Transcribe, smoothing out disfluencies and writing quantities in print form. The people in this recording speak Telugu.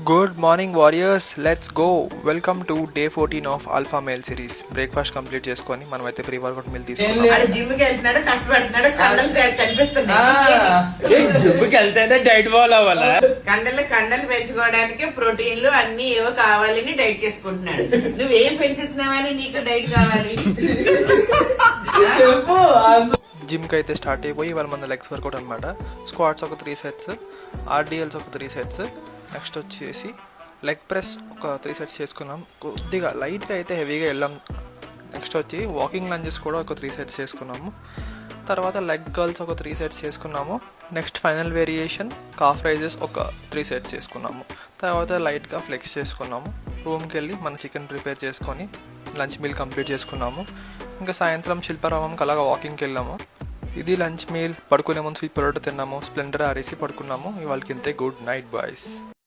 Good morning warriors, let's go. Welcome to day 14 of Alpha Male series. Breakfast complete చేసుకొని మనమైతే ప్రీ వర్కౌట్ మీల్ తీసుకున్నాం. అది జిమ్ కి వెళ్తున్నాడు, కష్టపడుతున్నాడు, కండలు కనిపిస్తున్నాయి. జిమ్ కి వెళ్తేనే డైట్ ఫాలో అవ్వాలా? కండలు పెంచుకోవడానికి ప్రోటీన్లు అన్ని ఏవో కావాలని డైట్ చేసుకుంటున్నాడు. నువ్వేం పెంచుతున్నావని నీకు డైట్ కావాలి? జిమ్కి అయితే స్టార్ట్ అయిపోయి ఇవాళ మన లెగ్స్ వర్కౌట్ అనమాట. స్క్వాట్స్ ఒక 3 సెట్స్, ఆర్డిఎల్స్ ఒక 3 సెట్స్, నెక్స్ట్ వచ్చేసి లెగ్ ప్రెస్ ఒక 3 సెట్స్ చేసుకున్నాం. కొద్దిగా లైట్గా అయితే హెవీగా వెళ్ళాం. నెక్స్ట్ వచ్చి వాకింగ్ లంజెస్ కూడా ఒక 3 సెట్స్ చేసుకున్నాము. తర్వాత లెగ్ కర్ల్స్ ఒక 3 సెట్స్ చేసుకున్నాము. Next final variation calf raises ఒక 3 సెట్స్ చేసుకున్నాము. తర్వాత లైట్గా ఫ్లెక్స్ చేసుకున్నాము. రూమ్కి వెళ్ళి మన చికెన్ ప్రిపేర్ చేసుకొని లంచ్ మీల్ కంప్లీట్ చేసుకున్నాము. ఇంకా సాయంత్రం శిల్పారామంకి అలాగా వాకింగ్కి వెళ్ళాము. ఇది లంచ్ మీల్. పడుకునే ముందు స్వీట్ పొటాటో తిన్నాము, స్ప్లెండర్ ఆరేసి పడుకున్నాము. ఇవాళకి ఇంతే. Good night boys.